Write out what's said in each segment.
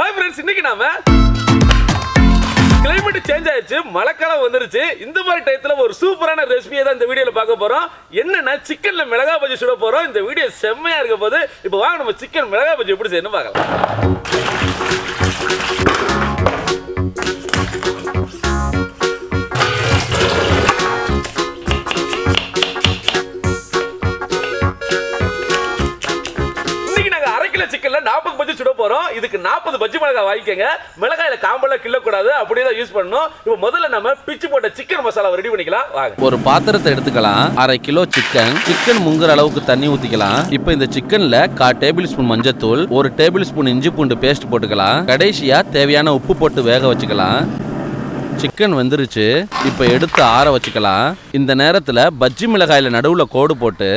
Hi friends, இன்னைக்கு நாம climate change ஆயிடுச்சு, மழைக்காலம் வந்துருச்சு. இந்த மாதிரி டைத்துல ஒரு சூப்பரான ரெசிபியை தான் இந்த வீடியோல பார்க்க போறோம். என்னன்னா சிக்கன்ல மிளகாய் பஜ்ஜி சுட போறோம். இந்த வீடியோ செம்மையா இருக்க போது. இப்போ வாங்க நம்ம சிக்கன் மிளகாய் பஜ்ஜி எப்படி செய்யணும் பார்க்கலாம். சிக்கன்ல 40 பஜ்ஜி சுட போறோம். இதுக்கு 40 பஜ்ஜி மிளகாய் வாங்கிக்கங்க. மிளகாயில காம்பெல்லாம் கிள்ள கூடாது, அப்படியே தான் யூஸ் பண்ணணும். இப்போ முதல்ல நம்ம பிச்சு போட்ட சிக்கன் மசாலாவை ரெடி பண்ணிக்கலாம். வாங்க. ஒரு பாத்திரத்தை எடுத்துக்கலாம். 1/2 கிலோ சிக்கன் முங்குற அளவுக்கு தண்ணி ஊத்திக்கலாம். இப்போ இந்த சிக்கன்ல 1/4 டேபிள் ஸ்பூன் மஞ்சத்தூள், 1 டேபிள் ஸ்பூன் இஞ்சி பூண்டு பேஸ்ட் போட்டுக்கலாம். கடைசியா தேவையான உப்பு போட்டு வேக வச்சுக்கலாம். சிக்கன் வெந்துருச்சு. இப்போ எடுத்து ஆற வச்சுக்கலாம். இந்த நேரத்துல பஜ்ஜி மிளகாயில நடுவுல கோடு போட்டு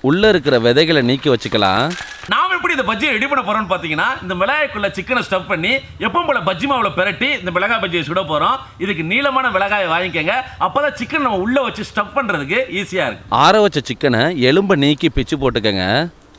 உள்ள இருக்கிற விதைகளை நீக்கி வச்சுக்கலாம். நாம எப்படி இந்த பஜ்ஜியை ரெடி பண்ண போறோம்னு பாத்தீங்கன்னா, இந்த மிளகாய்க்குள்ள சிக்கனை ஸ்டஃப் பண்ணி எப்பவும் போல பஜ்ஜி மாவுல பிரட்டி இந்த மிளகாய் பஜ்ஜியை சுட போறோம். இதுக்கு நீளமான மிளகாயை வாங்கிக்கங்க. அப்பதான் சிக்கன் நம்ம உள்ள வச்சு ஸ்டஃப் பண்றதுக்கு ஈஸியா இருக்கு. ஆற வச்ச சிக்கனை எலும்பை நீக்கி பிச்சு போட்டுக்கங்க.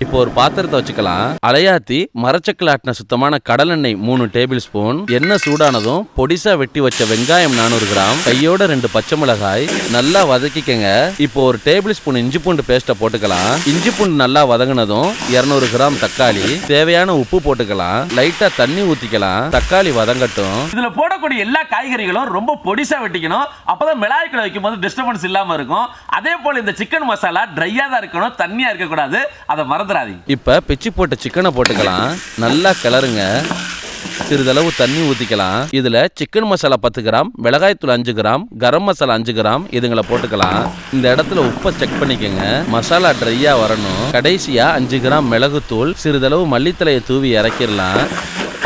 இப்போ ஒரு பாத்திரத்தை வச்சுக்கலாம். அலையாத்தி மரச்சக்கலாட்டின சுத்தமான கடலெண்ணெய் 3 டேபிள் ஸ்பூன். எண்ணெய் சூடானதும் பொடிசா வெட்டி வச்ச வெங்காயம் 400 கிராம், கையோட 2 பச்சை மிளகாய் நல்லா வதக்கிக்கங்க. இப்போ 1 டேபிள் ஸ்பூன் இஞ்சி பூண்டு பேஸ்ட்டை போட்டுக்கலாம். இஞ்சி பூண்டு நல்லா வதங்கினதும் 200 கிராம் தக்காளி, தேவையான உப்பு போட்டுக்கலாம். லைட்டா தண்ணி ஊத்திக்கலாம். தக்காளி வதங்கட்டும். இதுல போடக்கூடிய எல்லா காய்கறிகளும் ரொம்ப பொடிசா வெட்டிக்கணும். அப்பதான் மிளகாய்க்குள்ள வைக்கும் போது டிஸ்டர்பன்ஸ் இல்லாம இருக்கும். அதே போல இந்த சிக்கன் மசாலா ட்ரையா தான் இருக்கணும், தண்ணியா இருக்க கூடாது. அதை மறந்துடாதீங்க. இப்ப பிச்சு போட்ட சிக்கனை போட்டுக்கலாம். நல்லா கிளறுங்க. சிறிதளவு தண்ணி ஊத்திக்கலாம். இதுல சிக்கன் மசாலா 10 கிராம், மிளகாய்த்தூள் 5 கிராம், கரம் மசாலா 5 கிராம் இதுங்களை போட்டுக்கலாம். இந்த இடத்துல உப்பை செக் பண்ணிக்கங்க. மசாலா ட்ரையா வரணும். கடைசியா 5 கிராம் மிளகுத்தூள், சிறிதளவு மல்லித்தலையை தூவி இறக்கிடலாம்.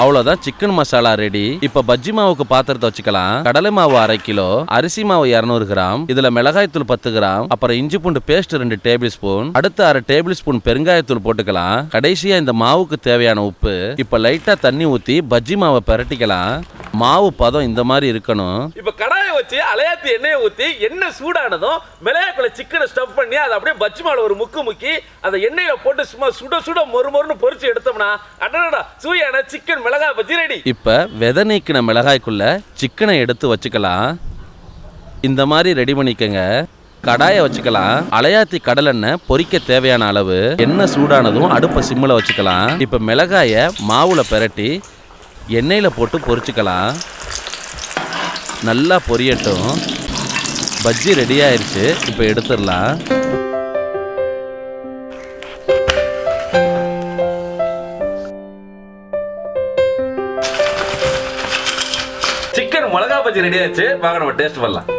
அவ்வளவுதான், சிக்கன் மசாலா ரெடி. இப்ப பஜ்ஜி மாவுக்கு பாத்திரத்தை வச்சுக்கலாம். கடலை மாவு 1/2 கிலோ, அரிசி மாவு 200 கிராம், இதுல மிளகாய்த்தூள் 10 கிராம், அப்புறம் இஞ்சி பூண்டு பேஸ்ட் 2 டேபிள் ஸ்பூன், அடுத்து 1/2 டேபிள் ஸ்பூன் பெருங்காயத்தூள் போட்டுக்கலாம். கடைசியா இந்த மாவுக்கு தேவையான உப்பு. இப்ப லைட்டா தண்ணி ஊத்தி பஜ்ஜி மாவை பிரட்டிக்கலாம். மாவு பதம் இந்த மாதிரி இருக்கணும். இப்ப கடாயை வச்சு அலையாத்தி எண்ணெயை ஊத்தி எண்ணெய் சூடானதும் மிளகாய்க்குள்ள சிக்கனை ஸ்டஃப் பண்ணி அதை அப்படியே பஜ்ஜி மாவுல ஒரு முக்கி அதை எண்ணெயில போட்டு சும்மா சுட சுட மொறுமொறுன்னு பொரிச்சு எடுத்தோம்னா அடடா சுவையான சிக்கன் மிளகாய் பஜ்ஜி ரெடி. இப்ப விதை நீக்கின மிளகாய்க்குள்ள சிக்கனை எடுத்து வச்சுக்கலாம். இந்த மாதிரி ரெடி பண்ணிக்கங்க. கடாயை வச்சுக்கலாம். அலையாத்தி கடலெண்ணெய் பொரிக்க தேவையான அளவு. எண்ணெய் சூடானதும் அடுப்பை சிம்மில் வச்சுக்கலாம். இப்ப மிளகாயை மாவுல பிரட்டி எண்ணெயில போட்டு பொரிச்சுக்கலாம். நல்லா பொரியட்டும். பஜ்ஜி ரெடி ஆயிருச்சு. இப்ப எடுத்துடலாம். சிக்கன் மிளகாய் பஜ்ஜி ரெடி ஆயிடுச்சு. வாங்க நம்ம டேஸ்ட் பண்ணலாம்.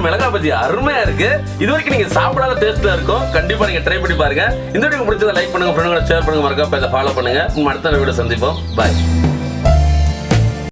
மிளகாய் பஜ்ஜி அருமையா இருக்கு. இது வரைக்கும் நீங்க சாப்பிடாத டேஸ்ட்ல இருக்கும். கண்டிப்பா நீங்க ட்ரை பண்ணி பாருங்க. இந்த வீடியோ பிடிச்சதை லைக் பண்ணுங்க, ஃப்ரெண்ட்ஸோட ஷேர் பண்ணுங்க, மறக்காம பேஜை ஃபாலோ பண்ணுங்க. அடுத்த வீடியோ சந்திப்போம். பாய்.